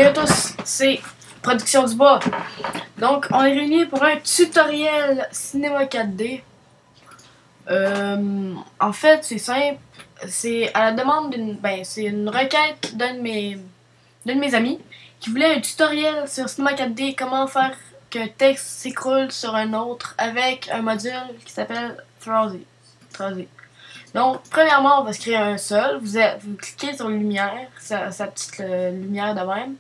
à tous, c'est Production du Bois. Donc, on est réunis pour un tutoriel cinéma 4D. En fait, c'est simple. C'est à la demande c'est une requête d'un de mes amis qui voulait un tutoriel sur cinéma 4D, comment faire qu'un texte s'écroule sur un autre avec un module qui s'appelle Throsy. Donc, premièrement, on va se créer un sol. Vous cliquez sur lumière, sa petite lumière de même.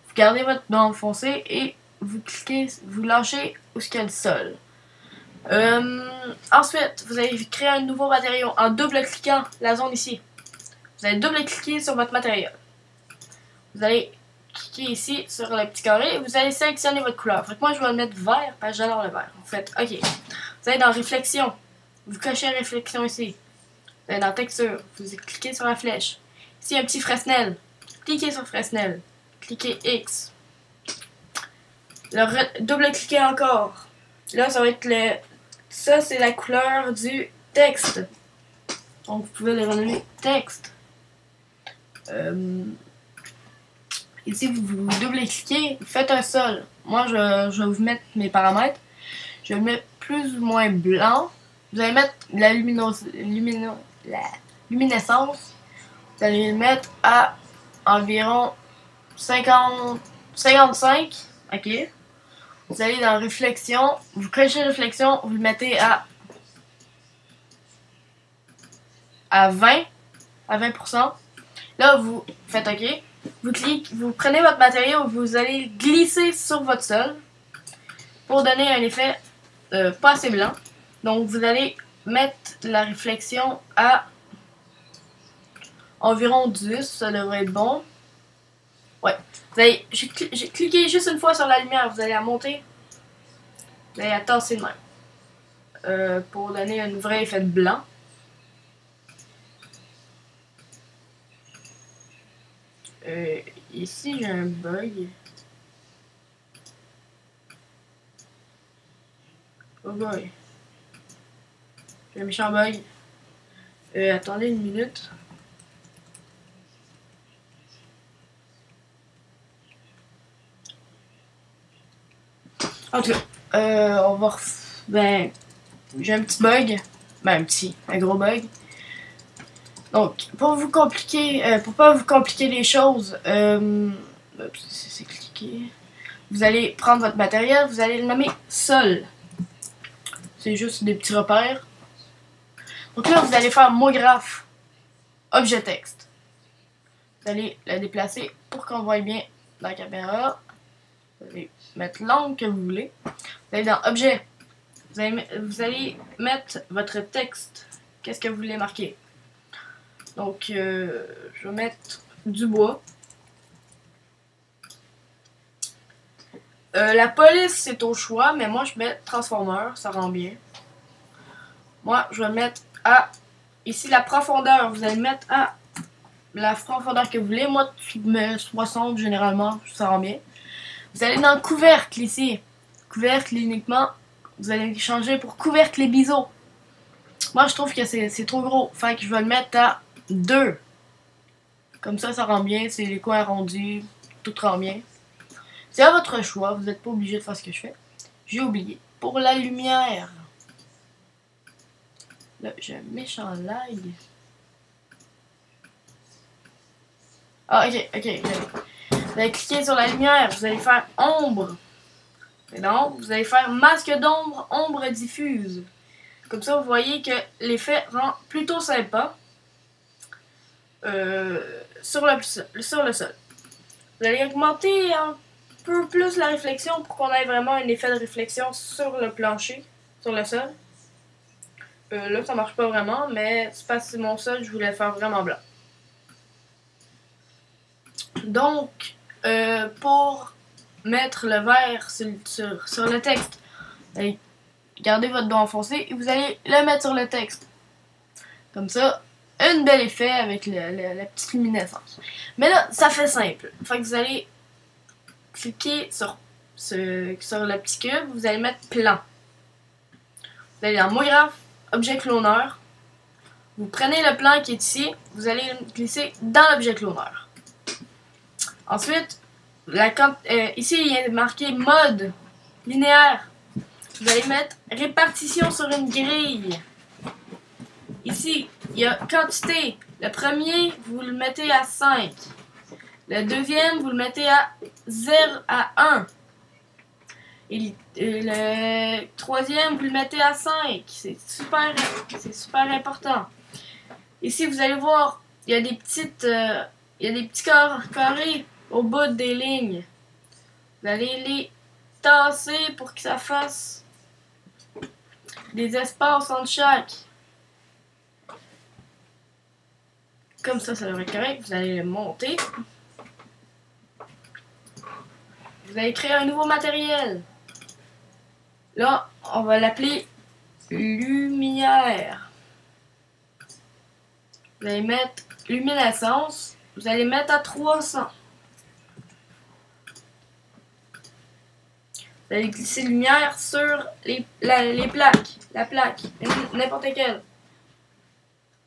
Vous gardez votre doigt enfoncé et vous cliquez, vous lâchez où est-ce qu'il y a le sol. Ensuite, vous allez créer un nouveau matériau en double-cliquant la zone ici. Vous allez double-cliquer sur votre matériel. Vous allez cliquer ici sur le petit carré et vous allez sélectionner votre couleur. Fait que moi, je vais le mettre vert parce que j'adore le vert. Vous faites OK. Vous allez dans Réflexion. Vous cochez Réflexion ici. Vous allez dans Texture. Vous cliquez sur la flèche. Ici, il y a un petit Fresnel. Cliquez sur Fresnel. Cliquez X. Double-cliquez encore. Là, ça va être ça, c'est la couleur du texte. Donc, vous pouvez le renommer texte. Ici, vous double-cliquez, vous faites un sol. Moi, je vais vous mettre mes paramètres. Je vais le mettre plus ou moins blanc. Vous allez mettre la luminescence. Vous allez le mettre à environ 55. OK. Vous allez dans Réflexion. Vous cochez Réflexion. Vous le mettez à 20. À 20%. Là, vous faites OK. Vous prenez votre matériau, vous allez glisser sur votre sol pour donner un effet pas assez blanc. Donc, vous allez mettre la réflexion à environ 10, ça devrait être bon. Ouais. J'ai cliqué juste une fois sur la lumière, vous allez la monter. Vous allez la tasser de même. Pour donner un vrai effet de blanc. Ici, j'ai un bug. Oh boy. J'ai un méchant bug. Attendez une minute. En tout cas, on va j'ai un petit bug. Un gros bug. Donc, pour pas vous compliquer les choses, c'est cliqué. Vous allez prendre votre matériel, vous allez le nommer sol. C'est juste des petits repères. Donc là, vous allez faire mot graphe, objet texte. Vous allez le déplacer pour qu'on voit bien dans la caméra. Vous allez mettre l'angle que vous voulez. Vous allez dans objet. Vous allez mettre votre texte. Qu'est-ce que vous voulez marquer? Donc, je vais mettre du bois. La police, c'est au choix, mais moi, je mets transformeur, ça rend bien. Moi, je vais mettre à... Ici, la profondeur, vous allez mettre à la profondeur que vous voulez. Moi, je mets 60, généralement, ça rend bien. Vous allez dans couvercle, ici. Couvercle, uniquement, vous allez changer pour couvercle et biseaux. Moi, je trouve que c'est trop gros. Fait que je vais le mettre à 2. Comme ça rend bien. C'est les coins arrondis. Tout rend bien. C'est à votre choix. Vous n'êtes pas obligé de faire ce que je fais. J'ai oublié. Pour la lumière. Là, j'ai un méchant lag. Ah, ok. Vous allez cliquer sur la lumière. Vous allez faire ombre. Et donc, vous allez faire masque d'ombre, ombre diffuse. Comme ça, vous voyez que l'effet rend plutôt sympa. Sur le sol. Vous allez augmenter un peu plus la réflexion pour qu'on ait vraiment un effet de réflexion sur le plancher, sur le sol. Là, ça marche pas vraiment, mais c'est parce que c'est mon sol, je voulais le faire vraiment blanc. Donc, pour mettre le vert sur le texte, vous allez garder votre doigt enfoncé et vous allez le mettre sur le texte. Comme ça. Un bel effet avec la petite luminescence. Mais là, ça fait simple. Fait que vous allez cliquer sur le petit cube, vous allez mettre plan. Vous allez dans mot graphe, objet cloner. Vous prenez le plan qui est ici, vous allez le glisser dans l'objet cloner. Ensuite, ici, il est marqué mode linéaire. Vous allez mettre répartition sur une grille. Ici, il y a quantité. Le premier, vous le mettez à 5. Le deuxième, vous le mettez à 0 à 1. Et le troisième, vous le mettez à 5. C'est super important. Ici, vous allez voir, il y a des petits carrés au bout des lignes. Vous allez les tasser pour que ça fasse des espaces entre chaque. Comme ça devrait être correct. Vous allez le monter. Vous allez créer un nouveau matériel. Là, on va l'appeler lumière. Vous allez mettre luminescence. Vous allez mettre à 300. Vous allez glisser lumière sur les plaques. La plaque, n'importe quelle.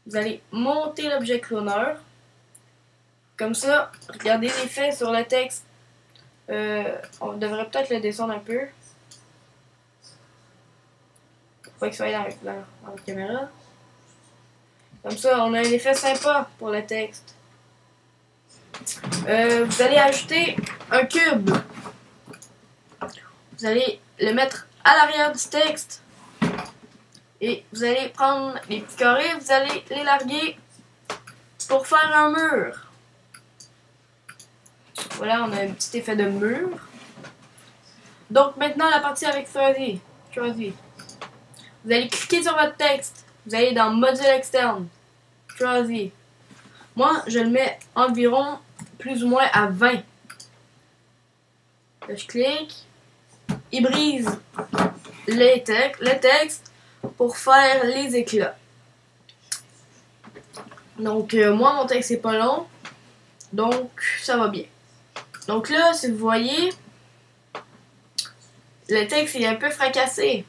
Vous allez monter l'objet cloneur. Comme ça, regardez l'effet sur le texte. On devrait peut-être le descendre un peu. Faut qu'il soit dans la caméra. Comme ça, on a un effet sympa pour le texte. Vous allez ajouter un cube. Vous allez le mettre à l'arrière du texte. Et vous allez prendre les petits carrés, vous allez les larguer pour faire un mur. Voilà, on a un petit effet de mur. Donc maintenant, la partie avec Choisis. Vous allez cliquer sur votre texte. Vous allez dans Module externe. Choisis. Moi, je le mets environ plus ou moins à 20. Là, je clique. Il brise le texte pour faire les éclats. Donc, moi, mon texte n'est pas long. Donc, ça va bien. Donc là, si vous voyez, le texte est un peu fracassé.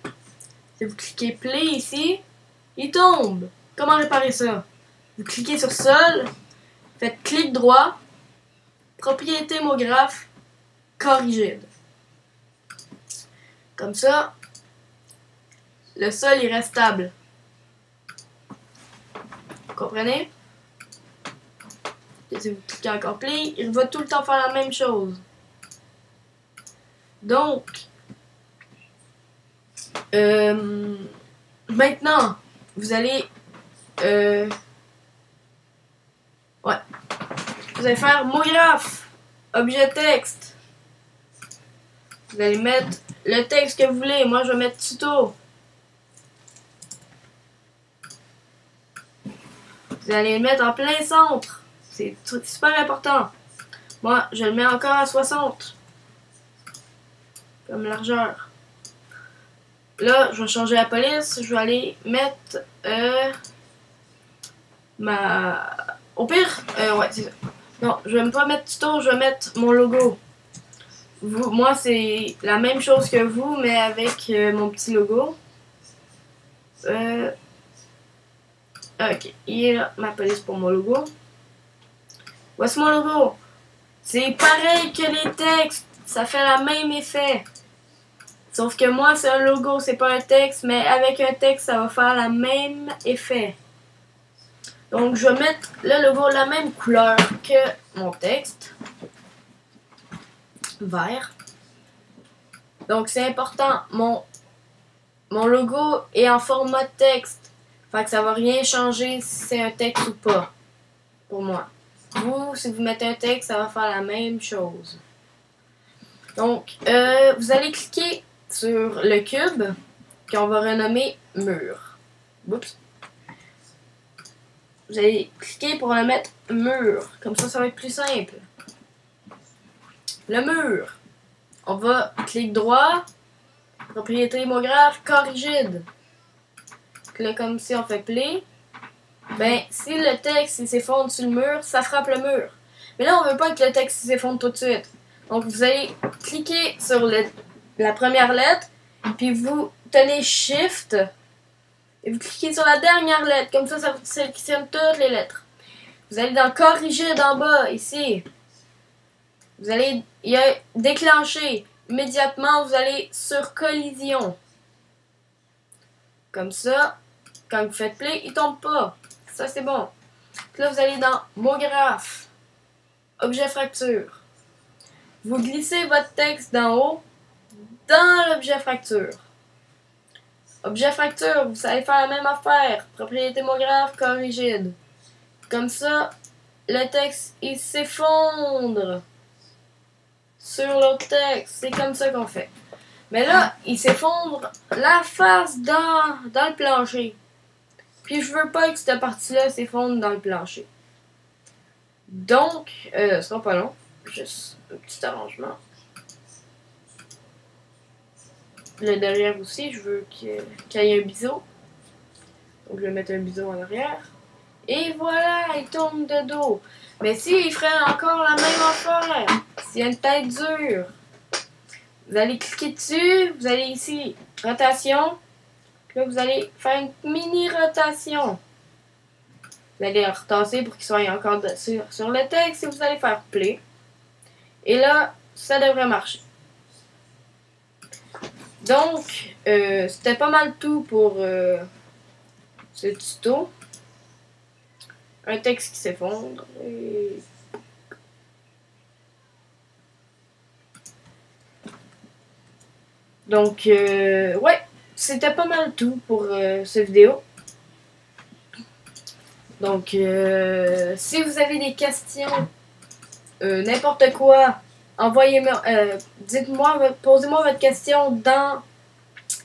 Si vous cliquez Play ici, il tombe. Comment réparer ça? Vous cliquez sur Sol, faites clic droit, Propriété mot graphe, corps rigide. Comme ça, le sol il reste stable. Vous comprenez? Et si vous cliquez encore Play, il va tout le temps faire la même chose. Donc, maintenant, vous allez vous allez faire mot graphe, objet texte. Vous allez mettre le texte que vous voulez. Moi, je vais mettre tuto. Vous allez le mettre en plein centre. C'est super important. Moi, je le mets encore à 60. Comme largeur. Là, je vais changer la police. Je vais aller mettre Au pire, ouais, c'est ça. Non, je vais pas mettre tuto, je vais mettre mon logo. Moi, c'est la même chose que vous, mais avec mon petit logo. Ok, il est là, ma police pour mon logo. Voici mon logo. C'est pareil que les textes. Ça fait le même effet. Sauf que moi, c'est un logo, c'est pas un texte. Mais avec un texte, ça va faire le même effet. Donc, je vais mettre le logo la même couleur que mon texte. Vert. Donc, c'est important. Mon logo est en format texte. Fait que ça va rien changer si c'est un texte ou pas. Pour moi. Vous, si vous mettez un texte, ça va faire la même chose. Donc, vous allez cliquer sur le cube qu'on va renommer mur. Oups. Vous allez cliquer pour le mettre mur. Comme ça va être plus simple. Le mur. On va cliquer droit. Propriété mot graphe, corps rigide. Là, comme si on fait play. Ben, si le texte s'effondre sur le mur, ça frappe le mur. Mais là, on veut pas que le texte s'effondre tout de suite. Donc, vous allez cliquer sur la première lettre, puis vous tenez Shift, et vous cliquez sur la dernière lettre. Comme ça sélectionne toutes les lettres. Vous allez dans corps rigide en bas, ici. Vous allez déclencher. Immédiatement, vous allez sur collision. Comme ça, quand vous faites play, il tombe pas. Ça, c'est bon. Puis là, vous allez dans mot graphe, objet fracture. Vous glissez votre texte d'en haut dans l'objet fracture. Objet fracture, vous allez faire la même affaire. Propriété mot graphe, corps rigide. Comme ça, le texte, il s'effondre sur l'autre texte. C'est comme ça qu'on fait. Mais là, il s'effondre la face dans le plancher. Puis je veux pas que cette partie-là s'effondre dans le plancher. Donc, ce sera pas long. Juste un petit arrangement. Le derrière aussi, je veux qu'il y ait un biseau. Donc je vais mettre un biseau en arrière. Et voilà, il tourne de dos. Mais si il ferait encore la même affaire, s'il y a une tête dure, vous allez cliquer dessus, vous allez ici, rotation. Puis là, vous allez faire une mini rotation. Vous allez retasser pour qu'il soit encore sur le texte et vous allez faire play. Et là, ça devrait marcher. Donc, c'était pas mal tout pour ce tuto. Un texte qui s'effondre. Et... Donc, ouais, c'était pas mal tout pour cette vidéo. Donc, si vous avez des questions, n'importe quoi, envoyez-moi, dites-moi, posez-moi votre question dans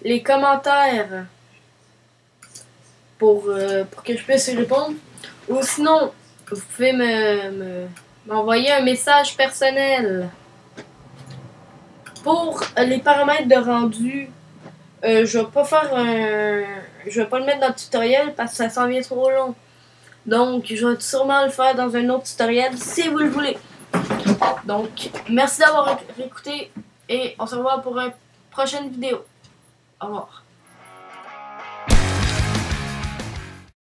les commentaires pour que je puisse y répondre. Ou sinon, vous pouvez m'envoyer un message personnel. Pour les paramètres de rendu, je vais pas faire je vais pas le mettre dans le tutoriel parce que ça s'en vient trop long. Donc, je vais sûrement le faire dans un autre tutoriel si vous le voulez. Donc, merci d'avoir écouté et on se revoit pour une prochaine vidéo. Au revoir.